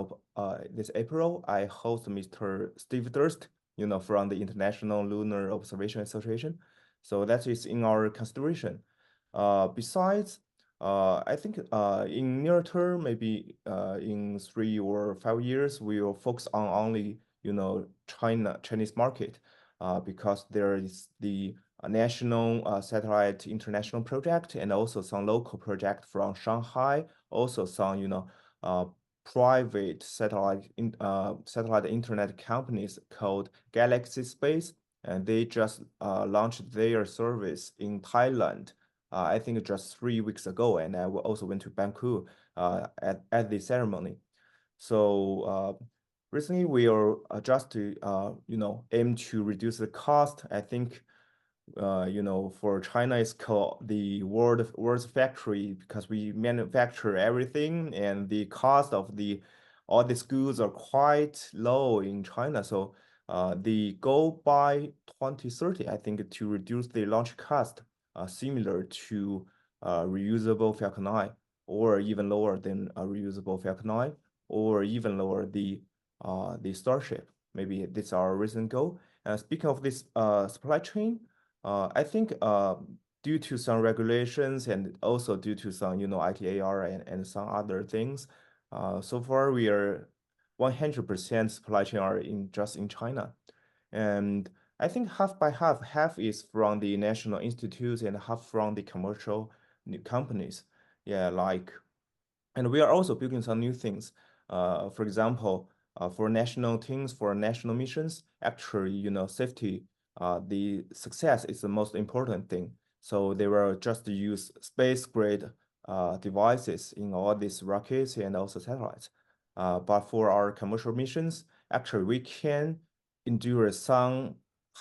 April, I host Mr. Steve Durst, from the International Lunar Observation Association. So that is in our consideration. Besides, I think in near term, maybe in 3 or 5 years, we will focus on only Chinese market, because there is the national satellite international project, and also some local project from Shanghai, also some private satellite internet companies called Galaxy Space, and they just launched their service in Thailand. I think just 3 weeks ago, and I also went to Bangkok at the ceremony. So recently we are just to aim to reduce the cost. I think for China, it's called the world's factory, because we manufacture everything, and the cost of all the schools are quite low in China. So the goal by 2030, I think, to reduce the launch cost similar to reusable Falcon 9, or even lower than a reusable Falcon 9, or even lower the Starship. Maybe this is our recent goal. Speaking of this supply chain, I think due to some regulations, and also due to some ITAR and some other things, so far we are 100% supply chain are just in China, and I think half by half is from the national institutes and half from the commercial companies. Yeah, and we are also building some new things. For example, for national teams, for national missions, actually, safety, the success is the most important thing. So they will just use space-grade devices in all these rockets and also satellites. But for our commercial missions, actually, we can endure some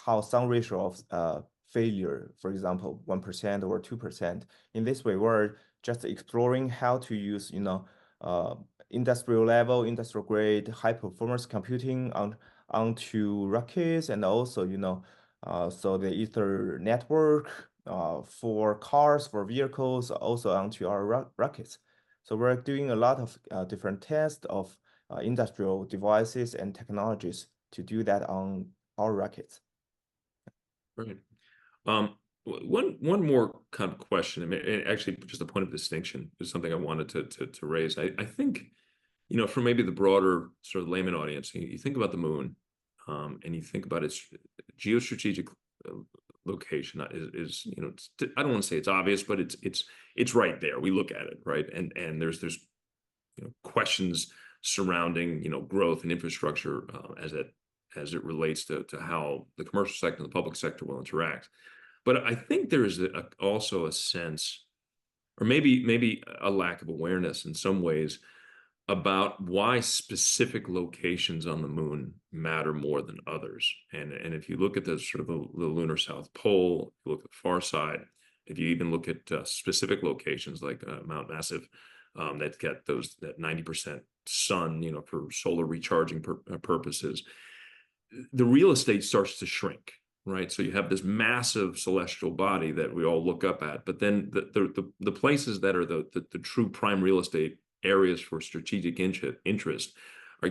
ratio of failure, for example, 1% or 2%. In this way, we're just exploring how to use, industrial grade, high performance computing onto rockets, and also, so the Ether network for cars, for vehicles, also onto our rockets. So we're doing a lot of different tests of industrial devices and technologies to do that on our rockets. Right. One more kind of question, and actually just a point of distinction is something I wanted to raise. I think, for maybe the broader sort of layman audience, you think about the moon, and you think about its geostrategic location is I don't want to say it's obvious, but it's right there. We look at it, right, and there's questions surrounding growth and infrastructure as it relates to how the commercial sector and the public sector will interact. But I think there is also a sense, or maybe a lack of awareness in some ways, about why specific locations on the moon matter more than others. And if you look at the sort of the lunar South Pole, you look at the far side, if you even look at specific locations like Mount Massive, that get that 90% sun, for solar recharging purposes, the real estate starts to shrink. right? So you have this massive celestial body that we all look up at, but then the places that are the true prime real estate areas for strategic interest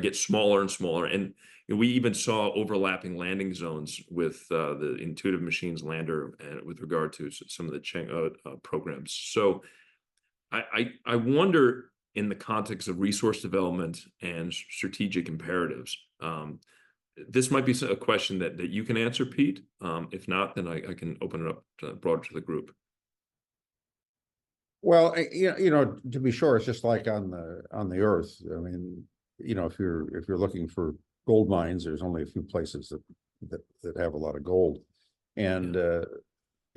get smaller and smaller. And we even saw overlapping landing zones with the Intuitive Machines lander with regard to some of the Cheng programs. So I wonder, in the context of resource development and strategic imperatives, this might be a question that you can answer, Pete. If not, then I can open it up broader to the group. Well, you know, to be sure, it's just like on the Earth. I mean, you know, if you're looking for gold mines, there's only a few places that have a lot of gold, and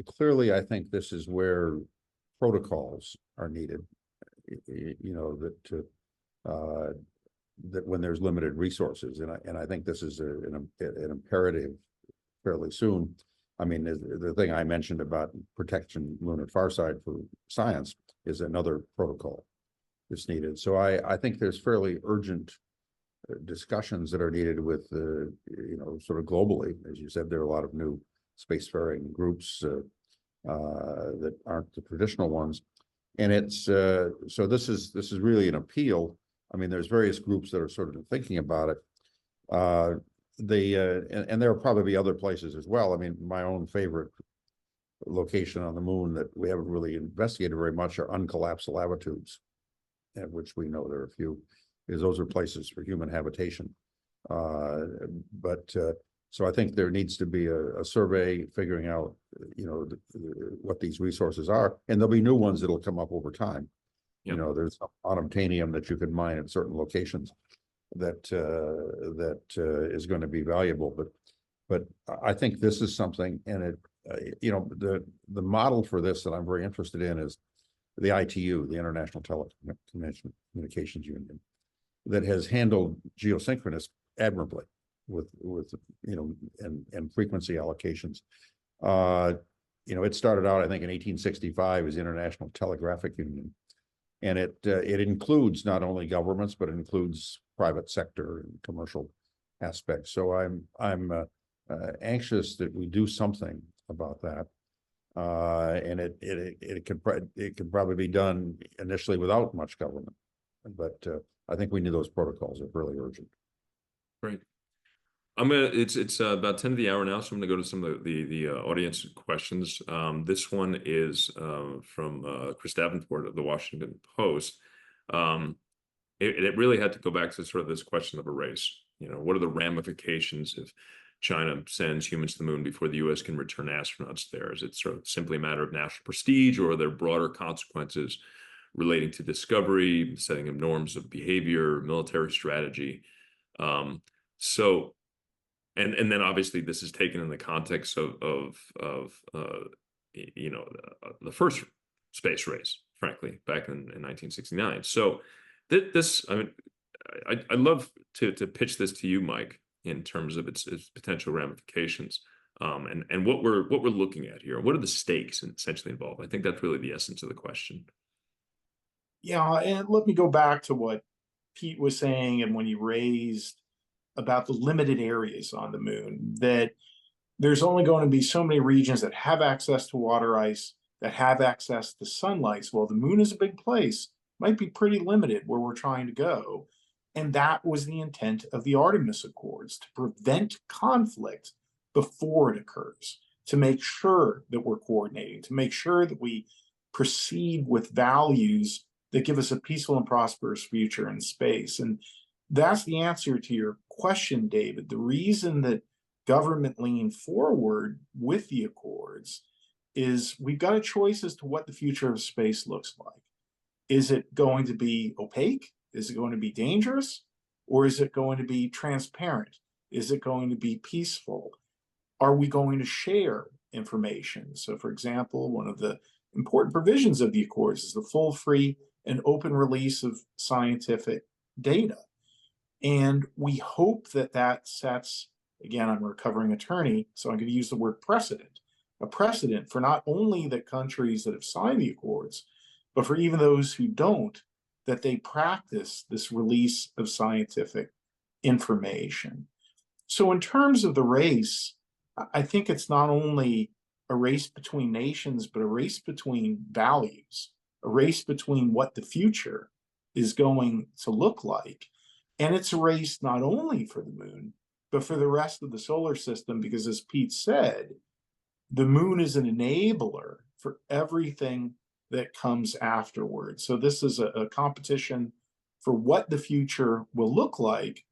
clearly, I think this is where protocols are needed. You know, that when there's limited resources, and I think this is an imperative fairly soon. I mean, the thing I mentioned about protection lunar far side for science is another protocol that's needed. So I think there's fairly urgent discussions that are needed with, you know, sort of globally. As you said, there are a lot of new spacefaring groups that aren't the traditional ones. And it's, so this is really an appeal. I mean, there's various groups that are sort of thinking about it. And there'll probably be other places as well. I mean, my own favorite location on the moon that we haven't really investigated very much are uncollapsed lava tubes, at which we know there are a few, because those are places for human habitation. So I think there needs to be a survey figuring out, you know, what these resources are, and there'll be new ones that'll come up over time. Yep. You know, there's unobtainium that you can mine at certain locations that is going to be valuable, but I think this is something, and it, you know, the model for this that I'm very interested in is the ITU, the International Telecommunications Union, that has handled geosynchronous admirably with you know, and frequency allocations. You know, it started out, I think, in 1865 as the International Telegraphic Union, and it includes not only governments, but it includes private sector and commercial aspects. So I'm anxious that we do something about that, and it could probably be done initially without much government, but I think we need those protocols. They're really urgent. Great. It's about 10 of the hour now, so I'm gonna go to some of the audience questions. This one is from Chris Davenport of the Washington Post. It really had to go back to sort of this question of a race. You know, what are the ramifications if China sends humans to the moon before the US can return astronauts there? Is it sort of simply a matter of national prestige, or are there broader consequences relating to discovery, setting of norms of behavior, military strategy? And then obviously this is taken in the context of you know, the first space race, frankly, back in 1969. So this, I mean, I'd love to pitch this to you, Mike, in terms of its potential ramifications, and what we're looking at here. What are the stakes essentially involved? I think that's really the essence of the question. Yeah, and let me go back to what Pete was saying, and when he raised about the limited areas on the moon, that there's only going to be so many regions that have access to water ice, that have access to sunlight. Well, the moon is a big place, might be pretty limited where we're trying to go. And that was the intent of the Artemis Accords, to prevent conflict before it occurs, to make sure that we're coordinating, to make sure that we proceed with values that give us a peaceful and prosperous future in space. And that's the answer to your question, David. The reason that government leaned forward with the Accords is we've got a choice as to what the future of space looks like. Is it going to be opaque? Is it going to be dangerous? Or is it going to be transparent? Is it going to be peaceful? Are we going to share information? So, for example, one of the important provisions of the Accords is the full, free, and open release of scientific data. And we hope that that sets, again, I'm a recovering attorney, so I'm going to use the word precedent, a precedent for not only the countries that have signed the Accords, but for even those who don't, that they practice this release of scientific information. So in terms of the race, I think it's not only a race between nations, but a race between values, a race between what the future is going to look like. And it's a race not only for the moon, but for the rest of the solar system, because as Pete said, the moon is an enabler for everything that comes afterwards. So this is a competition for what the future will look like,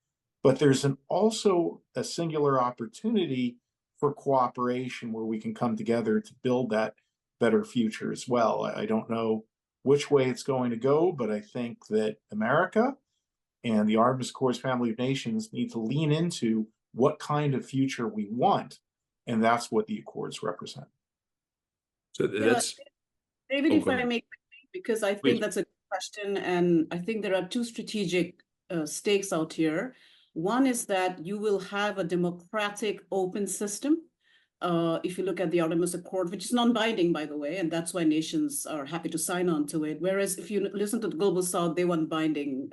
but there's also a singular opportunity for cooperation where we can come together to build that better future as well. I don't know which way it's going to go, but I think that America and the Artemis Accords family of nations need to lean into what kind of future we want, and that's what the Accords represent. So that's David, oh, if I may, because I think please. that's a good question, and I think there are two strategic stakes out here. One is that you will have a democratic open system. If you look at the Artemis Accord, which is non-binding, by the way, and that's why nations are happy to sign on to it. Whereas if you listen to the Global South, they want binding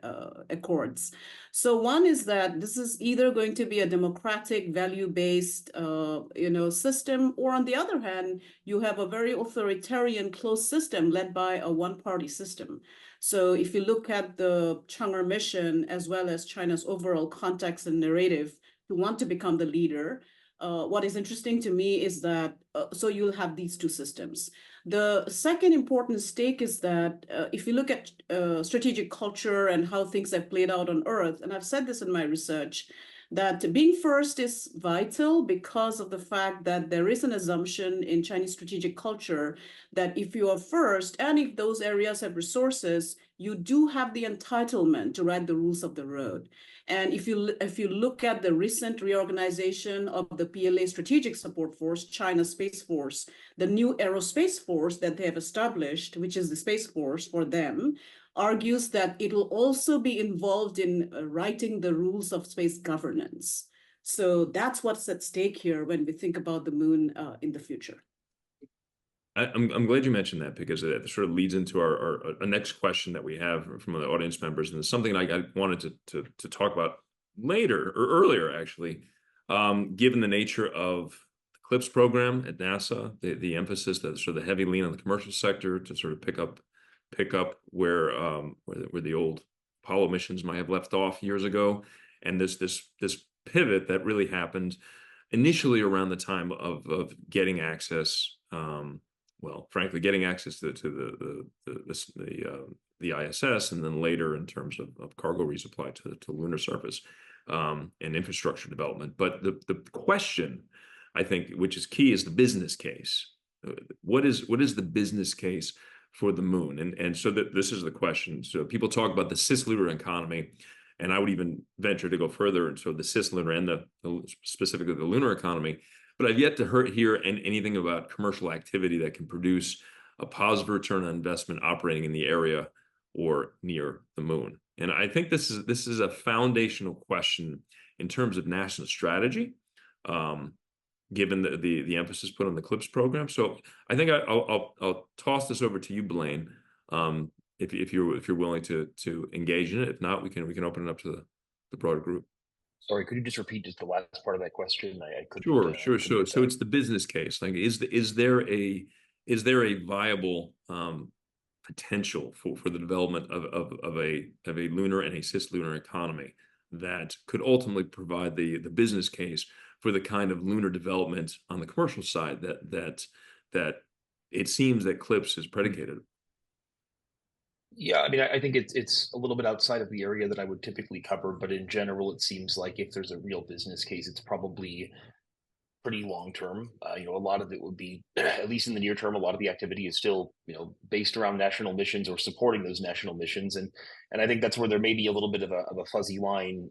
accords. So one is that this is either going to be a democratic, value-based, system, or on the other hand, you have a very authoritarian, closed system led by a one-party system. So if you look at the Chang'e mission, as well as China's overall context and narrative to want to become the leader, what is interesting to me is that, so you'll have these two systems. The second important stake is that if you look at strategic culture and how things have played out on Earth, and I've said this in my research, that being first is vital because of the fact that there is an assumption in Chinese strategic culture that if you are first, and if those areas have resources, you do have the entitlement to write the rules of the road. And if you look at the recent reorganization of the PLA Strategic Support Force, China Space Force, the new aerospace force that they have established, which is the Space Force for them, argues that it will also be involved in writing the rules of space governance. So that's what's at stake here when we think about the moon in the future. I'm glad you mentioned that, because it sort of leads into our next question that we have from the audience members, and it's something I wanted to talk about later or earlier, actually, given the nature of the CLPS program at NASA, the emphasis, that sort of the heavy lean on the commercial sector to sort of pick up where the old Apollo missions might have left off years ago, and this pivot that really happened initially around the time of getting access. Well, frankly, getting access to the ISS, and then later in terms of cargo resupply to lunar surface and infrastructure development. But the question, I think, which is key, is the business case. What is the business case for the moon? And so this is the question. So people talk about the cislunar economy, and I would even venture to go further, and so the cislunar and specifically the lunar economy. But I've yet to hear anything about commercial activity that can produce a positive return on investment operating in the area or near the moon. And I think this is a foundational question in terms of national strategy, given the emphasis put on the CLPS program. So I think I'll toss this over to you, Blaine, if you're willing to engage in it. If not, we can open it up to the broader group. Sorry, could you just repeat just the last part of that question? I couldn't. Sure. So it's the business case. Like, is there a viable potential for the development of a lunar and a cislunar economy that could ultimately provide the business case for the kind of lunar development on the commercial side that it seems that CLPS is predicated? Yeah, I mean, I think it's a little bit outside of the area that I would typically cover, but in general, it seems like if there's a real business case, it's probably pretty long term. A lot of it would be, at least in the near term, a lot of the activity is still, based around national missions or supporting those national missions, and I think that's where there may be a little bit of a fuzzy line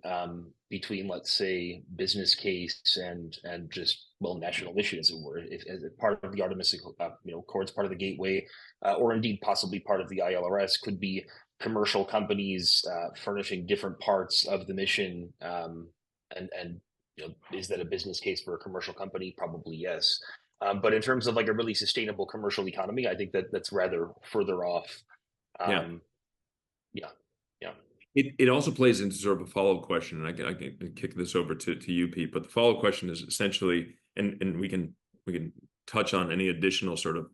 between, let's say, business case and just national missions, or if as part of the Artemis Accords, part of the gateway, or indeed possibly part of the ILRS, could be commercial companies furnishing different parts of the mission, and is that a business case for a commercial company? Probably yes. But in terms of like a really sustainable commercial economy, I think that's rather further off. Yeah. It also plays into sort of a follow-up question, and I can kick this over to you, Pete. But the follow-up question is essentially, and we can touch on any additional sort of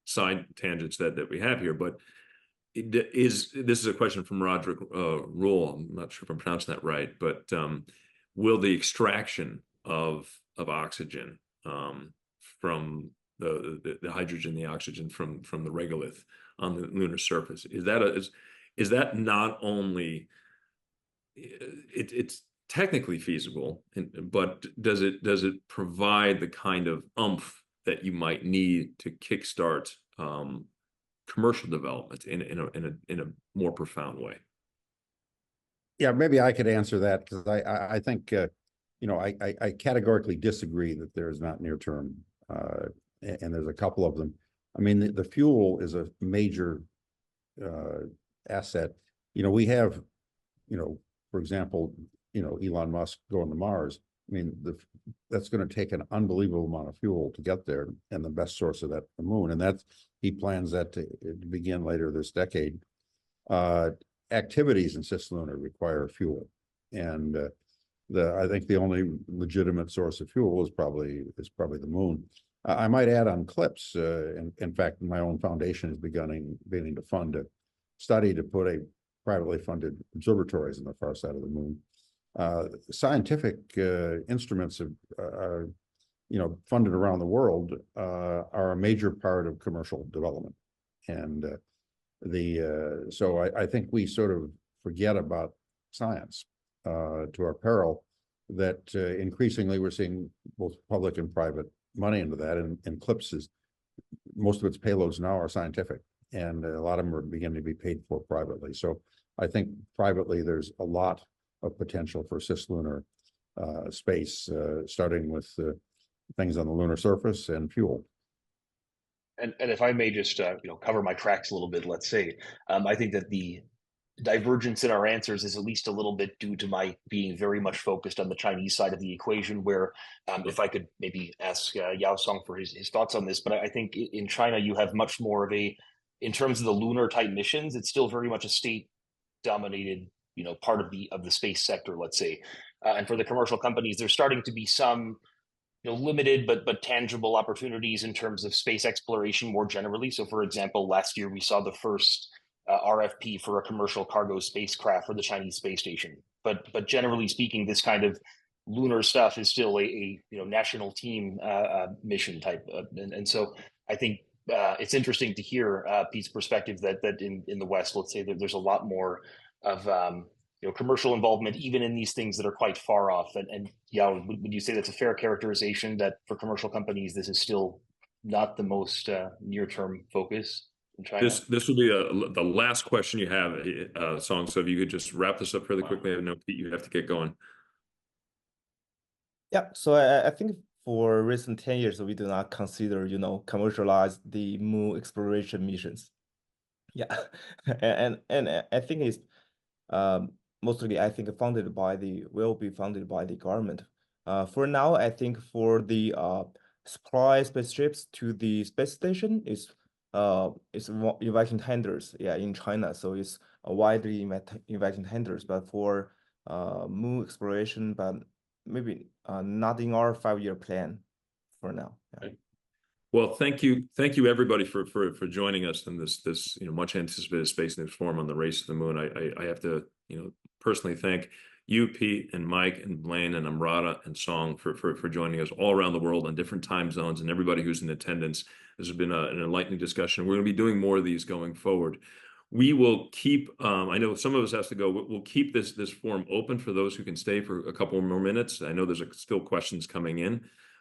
side tangents that we have here, but this is a question from Roderick Rule. I'm not sure if I'm pronouncing that right, but will the extraction of oxygen from the hydrogen, the oxygen from the regolith on the lunar surface, is that not only it's technically feasible, but does it provide the kind of oomph that you might need to kickstart commercial development in a more profound way? Yeah, maybe I could answer that, because I think I categorically disagree that there is not near term, and there's a couple of them. I mean, the fuel is a major asset. We have, for example, Elon Musk going to Mars. I mean, that's going to take an unbelievable amount of fuel to get there, and the best source of that, the moon, and he plans that to begin later this decade. Activities in cislunar require fuel, and I think the only legitimate source of fuel is probably the moon. I might add on CLIPS. In fact, my own foundation is beginning to fund a study to put a privately funded observatories on the far side of the moon. Scientific instruments are funded around the world, are a major part of commercial development, and so I think we sort of forget about science to our peril. That increasingly we're seeing both public and private money into that, and CLIPS most of its payloads now are scientific, and a lot of them are beginning to be paid for privately. So I think privately there's a lot of potential for cislunar space, starting with things on the lunar surface and fuel. And if I may just cover my tracks a little bit, let's say, I think that the divergence in our answers is at least a little bit due to my being very much focused on the Chinese side of the equation, where if I could maybe ask Yao Song for his thoughts on this, but I think in China you have much more of in terms of the lunar type missions, it's still very much a state dominated part of the space sector, let's say, and for the commercial companies there's starting to be some limited but tangible opportunities in terms of space exploration more generally. So for example, last year we saw the first RFP for a commercial cargo spacecraft for the Chinese space station, but generally speaking, this kind of lunar stuff is still a national team mission type, and so I think it's interesting to hear Pete's perspective that in the West, let's say, that there's a lot more of commercial involvement even in these things that are quite far off. And Yao, would you say that's a fair characterization, that for commercial companies this is still not the most near-term focus in China? This will be the last question you have, Song. So if you could just wrap this up really quickly. I know, Pete, you have to get going. Yeah, so I think for recent 10 years, we do not consider, commercialize the moon exploration missions. Yeah, and I think it's mostly, I think, will be funded by the government. For now, I think for the supply spaceships to the space station is inviting tenders, in China. So it's widely inviting tenders, but for moon exploration, but maybe not in our 5-year plan for now. Yeah. Well, thank you everybody for joining us in this much anticipated Space News Forum on the race to the moon. I have to personally thank you, Pete, and Mike, and Blaine, and Namrata, and Song for joining us all around the world on different time zones, and everybody who's in attendance. This has been an enlightening discussion. We're going to be doing more of these going forward. We will keep, I know some of us have to go, we'll keep this forum open for those who can stay for a couple more minutes. I know there's still questions coming in,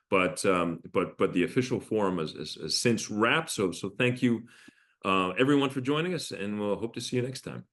but the official forum has since wrapped. So thank you everyone for joining us, and we'll hope to see you next time.